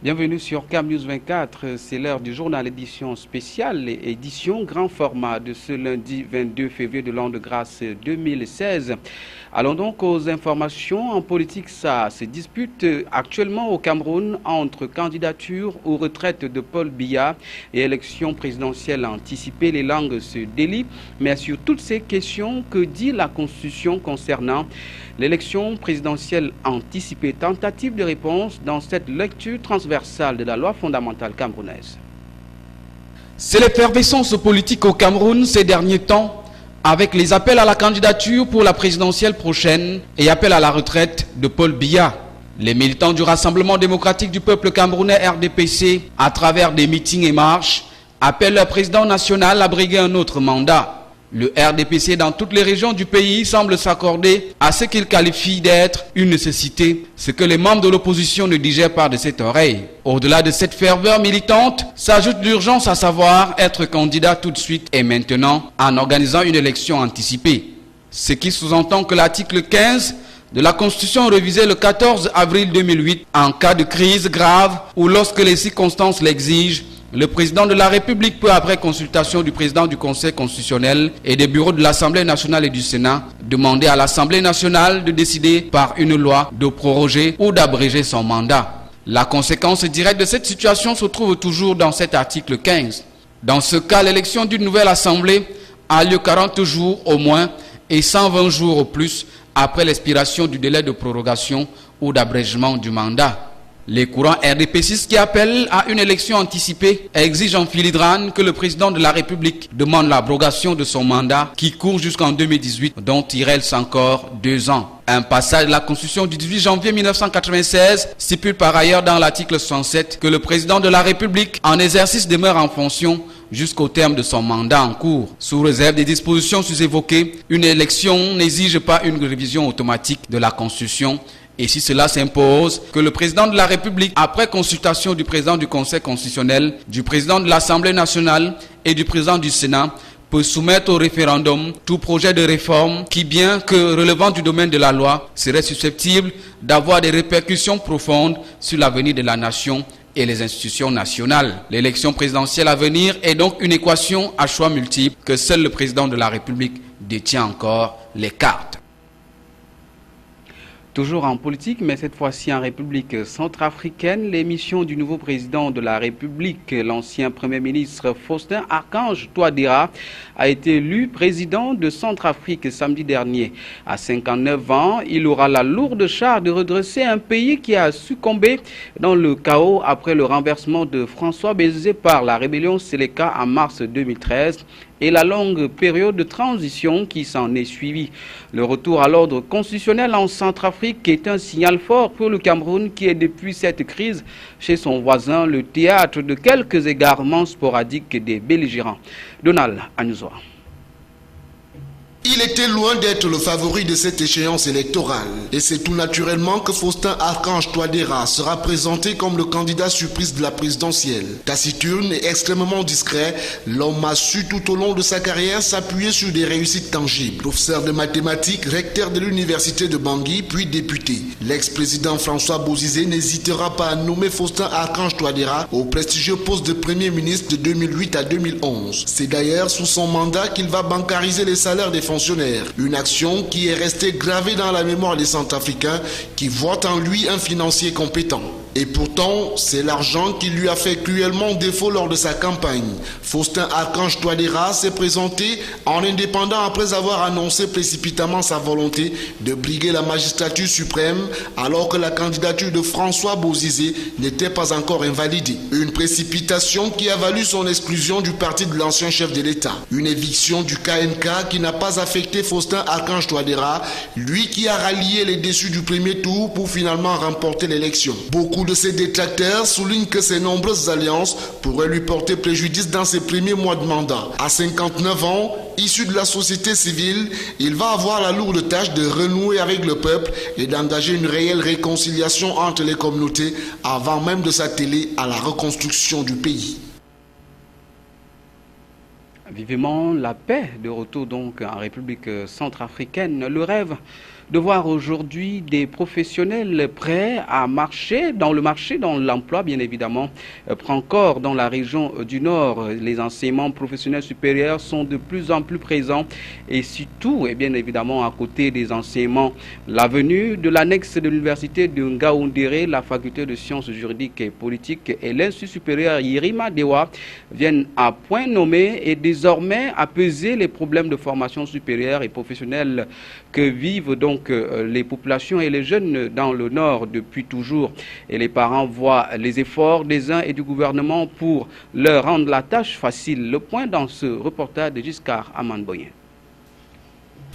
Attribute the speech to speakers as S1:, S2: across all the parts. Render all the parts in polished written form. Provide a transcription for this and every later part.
S1: Bienvenue sur CAM News 24, c'est l'heure du journal édition spéciale et édition grand format de ce lundi 22 février de l'an de grâce 2016. Allons donc aux informations. En politique, ça se dispute actuellement au Cameroun entre candidature ou retraite de Paul Biya et élection présidentielle anticipée. Les langues se délient, mais sur toutes ces questions, que dit la Constitution concernant l'élection présidentielle anticipée? Tentative de réponse dans cette lecture transversale de la loi fondamentale camerounaise.
S2: C'est l'effervescence politique au Cameroun ces derniers temps, avec les appels à la candidature pour la présidentielle prochaine et appel à la retraite de Paul Biya. Les militants du Rassemblement démocratique du peuple camerounais RDPC, à travers des meetings et marches, appellent le président national à briguer un autre mandat. Le RDPC dans toutes les régions du pays semble s'accorder à ce qu'il qualifie d'être une nécessité, ce que les membres de l'opposition ne digèrent pas de cette oreille. Au-delà de cette ferveur militante, s'ajoute l'urgence à savoir être candidat tout de suite et maintenant en organisant une élection anticipée. Ce qui sous-entend que l'article 15 de la Constitution révisée le 14 avril 2008, en cas de crise grave ou lorsque les circonstances l'exigent, le président de la République peut, après consultation du président du Conseil constitutionnel et des bureaux de l'Assemblée nationale et du Sénat, demander à l'Assemblée nationale de décider par une loi de proroger ou d'abréger son mandat. La conséquence directe de cette situation se trouve toujours dans cet article 15. Dans ce cas, l'élection d'une nouvelle Assemblée a lieu 40 jours au moins et 120 jours au plus après l'expiration du délai de prorogation ou d'abrégement du mandat. Les courants RDPCistes qui appellent à une élection anticipée exigent en filigrane que le président de la République demande l'abrogation de son mandat qui court jusqu'en 2018, dont il reste encore 2 ans. Un passage de la Constitution du 18 janvier 1996 stipule par ailleurs dans l'article 67 que le président de la République en exercice demeure en fonction jusqu'au terme de son mandat en cours. Sous réserve des dispositions sus-évoquées, une élection n'exige pas une révision automatique de la Constitution. Et si cela s'impose, que le président de la République, après consultation du président du Conseil constitutionnel, du président de l'Assemblée nationale et du président du Sénat, peut soumettre au référendum tout projet de réforme qui, bien que relevant du domaine de la loi, serait susceptible d'avoir des répercussions profondes sur l'avenir de la nation et les institutions nationales. L'élection présidentielle à venir est donc une équation à choix multiples que seul le président de la République détient encore les cartes.
S1: Toujours en politique, mais cette fois-ci en République centrafricaine, l'émission du nouveau président de la République, l'ancien Premier ministre Faustin Archange Touadéra, a été élu président de Centrafrique samedi dernier. À 59 ans, il aura la lourde charge de redresser un pays qui a succombé dans le chaos après le renversement de François Bozizé par la rébellion Séléka en mars 2013. Et la longue période de transition qui s'en est suivie. Le retour à l'ordre constitutionnel en Centrafrique est un signal fort pour le Cameroun qui est depuis cette crise chez son voisin le théâtre de quelques égarements sporadiques des belligérants. Donald Anouzoa.
S3: Il était loin d'être le favori de cette échéance électorale. Et c'est tout naturellement que Faustin Archange Touadéra sera présenté comme le candidat surprise de la présidentielle. Taciturne et extrêmement discret, l'homme a su tout au long de sa carrière s'appuyer sur des réussites tangibles. Professeur de mathématiques, recteur de l'université de Bangui, puis député. L'ex-président François Bozizé n'hésitera pas à nommer Faustin Archange Touadéra au prestigieux poste de Premier ministre de 2008 à 2011. C'est d'ailleurs sous son mandat qu'il va bancariser les salaires des fonctionnaires. Une action qui est restée gravée dans la mémoire des Centrafricains qui voient en lui un financier compétent. Et pourtant, c'est l'argent qui lui a fait cruellement défaut lors de sa campagne. Faustin Archange Touadéra s'est présenté en indépendant après avoir annoncé précipitamment sa volonté de briguer la magistrature suprême alors que la candidature de François Bozizé n'était pas encore invalidée. Une précipitation qui a valu son exclusion du parti de l'ancien chef de l'État. Une éviction du KNK qui n'a pas affecté Faustin Archange Touadéra, lui qui a rallié les déçus du premier tour pour finalement remporter l'élection. Beaucoup de ses détracteurs soulignent que ces nombreuses alliances pourraient lui porter préjudice dans ses premiers mois de mandat. À 59 ans, issu de la société civile, il va avoir la lourde tâche de renouer avec le peuple et d'engager une réelle réconciliation entre les communautés avant même de s'atteler à la reconstruction du pays.
S1: Vivement la paix de retour donc en République centrafricaine. Le rêve de voir aujourd'hui des professionnels prêts à marcher dans le marché, dans l'emploi, bien évidemment, prend corps dans la région du Nord. Les enseignements professionnels supérieurs sont de plus en plus présents et surtout, et bien évidemment, à côté des enseignements, la venue de l'annexe de l'université de Ngaoundéré, la faculté de sciences juridiques et politiques et l'Institut supérieur Yirima Dewa viennent à point nommé et désormais apaiser les problèmes de formation supérieure et professionnelle que vivent donc les populations et les jeunes dans le Nord depuis toujours. Et les parents voient les efforts des uns et du gouvernement pour leur rendre la tâche facile. Le point dans ce reportage de Giscard Amanboyen.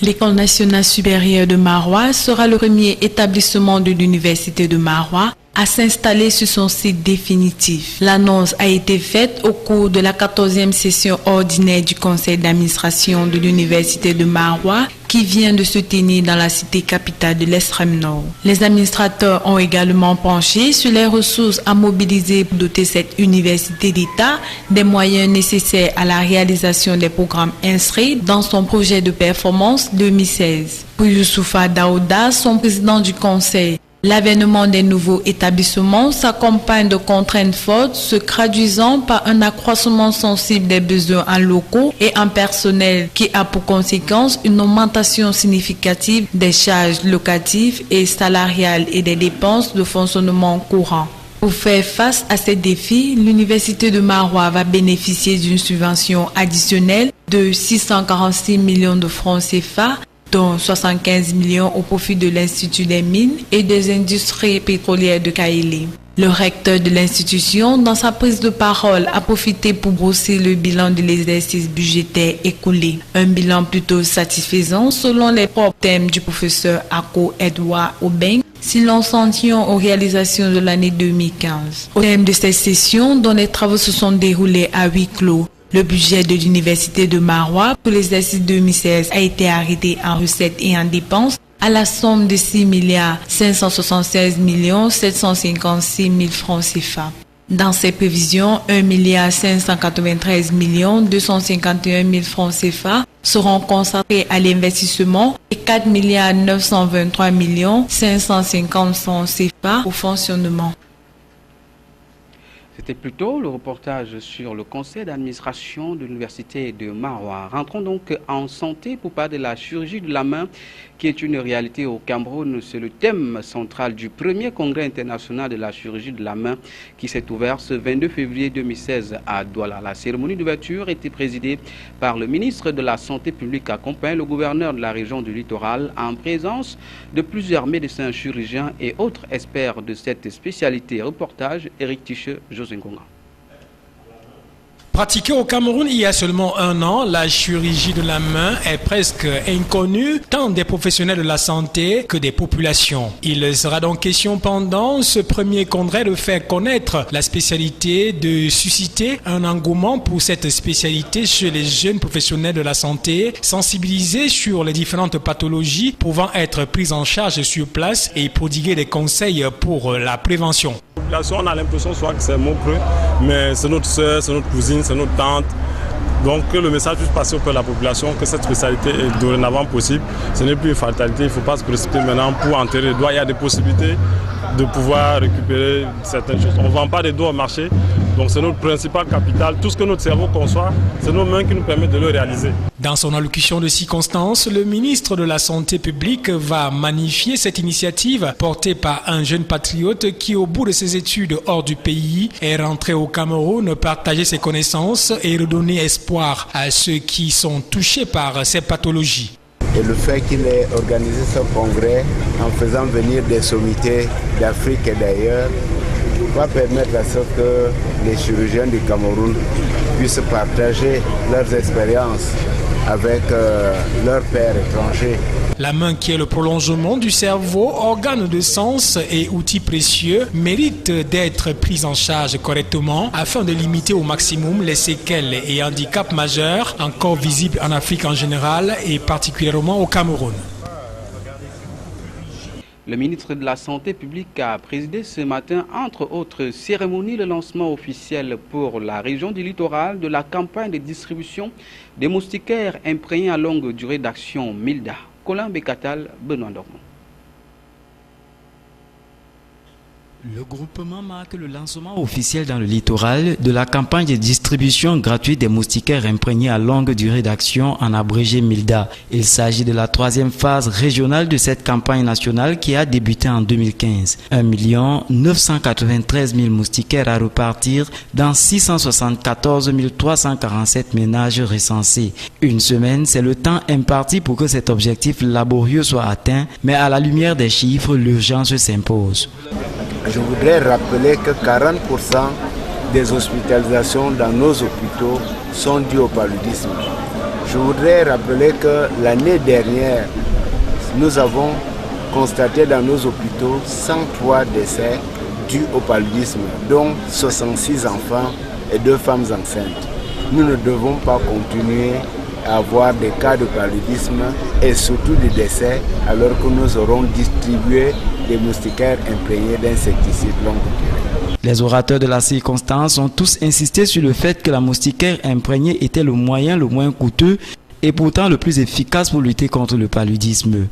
S4: L'École nationale supérieure de Maroua sera le premier établissement de l'université de Maroua à s'installer sur son site définitif. L'annonce a été faite au cours de la 14e session ordinaire du conseil d'administration de l'université de Maroua qui vient de se tenir dans la cité capitale de l'extrême nord. Les administrateurs ont également penché sur les ressources à mobiliser pour doter cette université d'État des moyens nécessaires à la réalisation des programmes inscrits dans son projet de performance 2016. Pour Youssoufa Daouda, son président du conseil, l'avènement des nouveaux établissements s'accompagne de contraintes fortes se traduisant par un accroissement sensible des besoins en locaux et en personnel qui a pour conséquence une augmentation significative des charges locatives et salariales et des dépenses de fonctionnement courant. Pour faire face à ces défis, l'université de Maroua va bénéficier d'une subvention additionnelle de 646 millions de francs CFA, dont 75 millions au profit de l'Institut des mines et des industries pétrolières de Kaélé. Le recteur de l'institution, dans sa prise de parole, a profité pour brosser le bilan de l'exercice budgétaire écoulé. Un bilan plutôt satisfaisant selon les propres thèmes du professeur Ako Edouard Obeng, si l'on s'en tient aux réalisations de l'année 2015. Au thème de cette session, dont les travaux se sont déroulés à huis clos, le budget de l'université de Maroua pour l'exercice 2016 a été arrêté en recettes et en dépenses à la somme de 6 576 756 000 francs CFA. Dans ces prévisions, 1 593 251 000 francs CFA seront consacrés à l'investissement et 4 923 550 francs CFA au fonctionnement.
S1: C'était plutôt le reportage sur le conseil d'administration de l'université de Maroua. Rentrons donc en santé pour parler de la chirurgie de la main qui est une réalité au Cameroun. C'est le thème central du premier congrès international de la chirurgie de la main qui s'est ouvert ce 22 février 2016 à Douala. La cérémonie d'ouverture était présidée par le ministre de la Santé publique accompagné le gouverneur de la région du littoral en présence de plusieurs médecins chirurgiens et autres experts de cette spécialité. Reportage Eric Ticheux, José Ngonga.
S5: Pratiquée au Cameroun il y a seulement 1 an, la chirurgie de la main est presque inconnue tant des professionnels de la santé que des populations. Il sera donc question pendant ce premier congrès de faire connaître la spécialité, de susciter un engouement pour cette spécialité chez les jeunes professionnels de la santé, sensibiliser sur les différentes pathologies pouvant être prises en charge sur place et prodiguer des conseils pour la prévention.
S6: On a l'impression soit que c'est mot creux, mais c'est notre soeur, c'est notre cousine, c'est notre tante. Donc que le message puisse passer auprès de la population, que cette spécialité est dorénavant possible. Ce n'est plus une fatalité, il ne faut pas se précipiter maintenant pour enterrer les doigts. Il y a des possibilités de pouvoir récupérer certaines choses. On ne vend pas des doigts au marché, donc c'est notre principal capital. Tout ce que notre cerveau conçoit, c'est nos mains qui nous permettent de le réaliser.
S5: Dans son allocution de circonstance, le ministre de la Santé publique va magnifier cette initiative portée par un jeune patriote qui, au bout de ses études hors du pays, est rentré au Cameroun, partager ses connaissances et redonner espoir à ceux qui sont touchés par ces pathologies.
S7: Et le fait qu'il ait organisé ce congrès en faisant venir des sommités d'Afrique et d'ailleurs va permettre à ce que les chirurgiens du Cameroun puissent partager leurs expériences avec leurs pairs étrangers.
S5: La main, qui est le prolongement du cerveau, organe de sens et outil précieux, mérite d'être prise en charge correctement afin de limiter au maximum les séquelles et handicaps majeurs encore visibles en Afrique en général et particulièrement au Cameroun.
S1: Le ministre de la Santé publique a présidé ce matin, entre autres cérémonies, le lancement officiel pour la région du littoral de la campagne de distribution des moustiquaires imprégnés à longue durée d'action Milda. Colin Bekatal, Benoît Dormont.
S8: Le groupement marque le lancement officiel dans le littoral de la campagne de distribution gratuite des moustiquaires imprégnés à longue durée d'action en abrégé MILDA. Il s'agit de la troisième phase régionale de cette campagne nationale qui a débuté en 2015. 1 993 000 moustiquaires à repartir dans 674 347 ménages recensés. Une semaine, c'est le temps imparti pour que cet objectif laborieux soit atteint, mais à la lumière des chiffres, l'urgence s'impose.
S7: Je voudrais rappeler que 40% des hospitalisations dans nos hôpitaux sont dues au paludisme. Je voudrais rappeler que l'année dernière, nous avons constaté dans nos hôpitaux 103 décès dus au paludisme, dont 66 enfants et 2 femmes enceintes. Nous ne devons pas continuer à avoir des cas de paludisme et surtout des décès alors que nous aurons distribué des moustiquaires imprégnés d'insecticides longue durée.
S8: Les orateurs de la circonstance ont tous insisté sur le fait que la moustiquaire imprégnée était le moyen le moins coûteux et pourtant le plus efficace pour lutter contre le paludisme.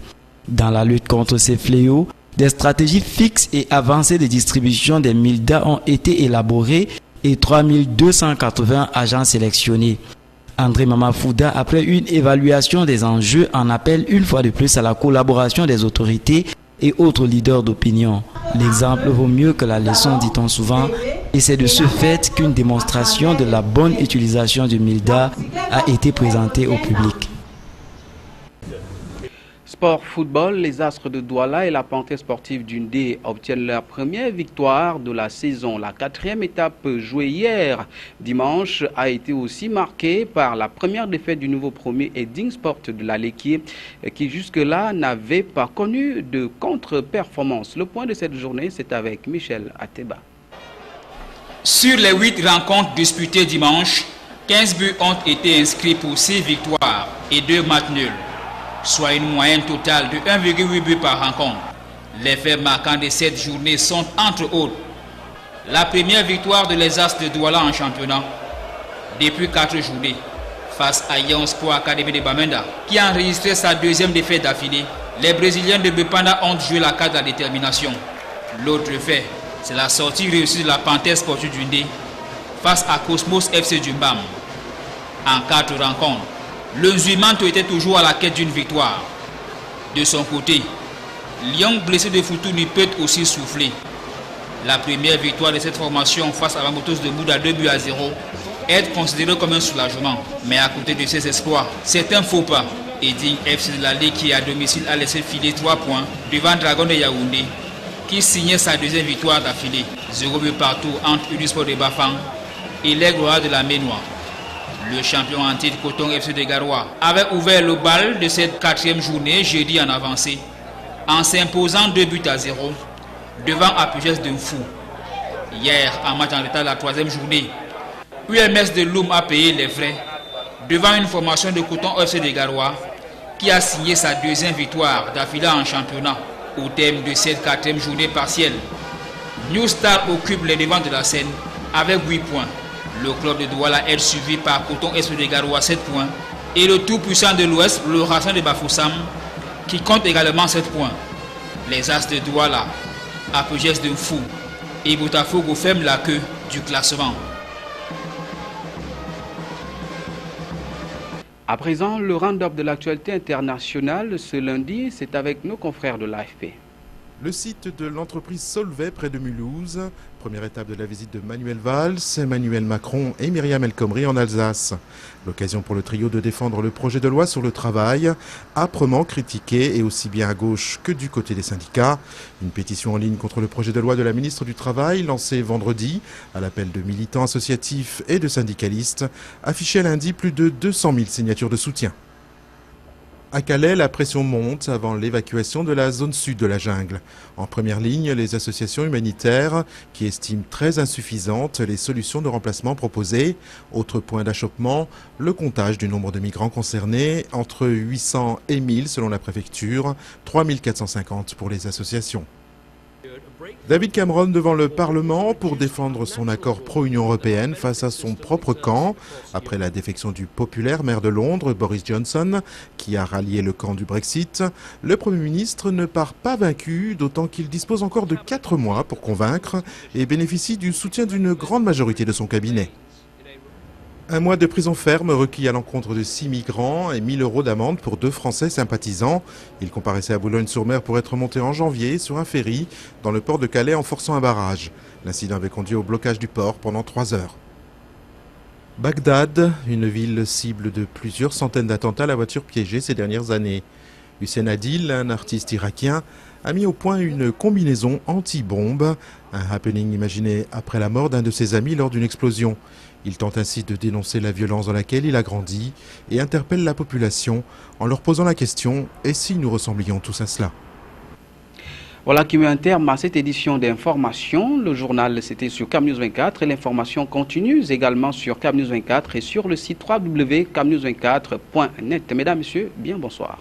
S8: Dans la lutte contre ces fléaux, des stratégies fixes et avancées de distribution des MILDA ont été élaborées et 3280 agents sélectionnés. André Mamafouda, après une évaluation des enjeux, en appelle une fois de plus à la collaboration des autorités et autres leaders d'opinion. L'exemple vaut mieux que la leçon, dit-on souvent, et c'est de ce fait qu'une démonstration de la bonne utilisation du MILDA a été présentée au public.
S1: Sport football, les Astres de Douala et la Panthère sportive d'Undé obtiennent leur première victoire de la saison. La 4e étape jouée hier dimanche a été aussi marquée par la première défaite du nouveau premier Edding Sport de la Léquier qui jusque-là n'avait pas connu de contre-performance. Le point de cette journée, c'est avec Michel Ateba.
S9: Sur les 8 rencontres disputées dimanche, 15 buts ont été inscrits pour 6 victoires et 2 matchs nuls, soit une moyenne totale de 1,8 but par rencontre. Les faits marquants de cette journée sont entre autres la première victoire de les As de Douala en championnat depuis 4 journées face à Yon Sport Academy de Bamenda qui a enregistré sa 2e défaite d'affilée. Les Brésiliens de Bepanda ont joué la carte de la détermination. L'autre fait, c'est la sortie réussie de la Panthère sportive d'Undé face à Cosmos FC du Mbam. En 4 rencontres, le Zuimanto était toujours à la quête d'une victoire. De son côté, Lyon blessé de Foutouni peut aussi souffler. La première victoire de cette formation face à la Motos de Bouddha 2-0 est considérée comme un soulagement. Mais à côté de ses espoirs, c'est un faux pas. Edding FC de la Ligue qui à domicile a laissé filer 3 points devant Dragon de Yaoundé qui signait sa 2e victoire d'affilée. 0 but partout entre Unisport de Bafang et les Gloires de la Ménois. Le champion en titre Coton FC de Garoua avait ouvert le bal de cette 4e journée jeudi en avancée en s'imposant 2-0 devant Apugès de Fou. Hier, en match en retard de la 3e journée, UMS de Loum a payé les frais devant une formation de Coton FC de Garoua qui a signé sa 2e victoire d'affilée en championnat. Au thème de cette 4e journée partielle, New Star occupe les devants de la scène avec 8 points. Le club de Douala est suivi par Coton FC de Garoua 7 points et le tout puissant de l'Ouest, le Racing de Bafoussam, qui compte également 7 points. Les As de Douala, Apogès de Fou et Botafogo ferment la queue du classement.
S1: À présent, le round-up de l'actualité internationale ce lundi, c'est avec nos confrères de l'AFP.
S10: Le site de l'entreprise Solvay près de Mulhouse, première étape de la visite de Manuel Valls, Emmanuel Macron et Myriam El Khomri en Alsace. L'occasion pour le trio de défendre le projet de loi sur le travail, âprement critiqué et aussi bien à gauche que du côté des syndicats. Une pétition en ligne contre le projet de loi de la ministre du Travail, lancée vendredi à l'appel de militants associatifs et de syndicalistes, affichait lundi plus de 200 000 signatures de soutien. À Calais, la pression monte avant l'évacuation de la zone sud de la jungle. En première ligne, les associations humanitaires qui estiment très insuffisantes les solutions de remplacement proposées. Autre point d'achoppement, le comptage du nombre de migrants concernés, entre 800 et 1000 selon la préfecture, 3450 pour les associations. David Cameron devant le Parlement pour défendre son accord pro-Union européenne face à son propre camp. Après la défection du populaire maire de Londres, Boris Johnson, qui a rallié le camp du Brexit, le Premier ministre ne part pas vaincu, d'autant qu'il dispose encore de 4 mois pour convaincre et bénéficie du soutien d'une grande majorité de son cabinet. 1 mois de prison ferme requis à l'encontre de 6 migrants et 1 000 € d'amende pour 2 Français sympathisants. Ils comparaissaient à Boulogne-sur-Mer pour être montés en janvier sur un ferry dans le port de Calais en forçant un barrage. L'incident avait conduit au blocage du port pendant 3 heures. Bagdad, une ville cible de plusieurs centaines d'attentats à la voiture piégée ces dernières années. Hussein Adil, un artiste irakien, a mis au point une combinaison anti-bombe, un happening imaginé après la mort d'un de ses amis lors d'une explosion. Il tente ainsi de dénoncer la violence dans laquelle il a grandi et interpelle la population en leur posant la question « Et si nous ressemblions tous à cela ?»
S1: Voilà qui met un terme à cette édition d'information. Le journal, c'était sur CamNews 24 et l'information continue également sur CamNews 24 et sur le site www.camnews24.net. Mesdames, Messieurs, bien bonsoir.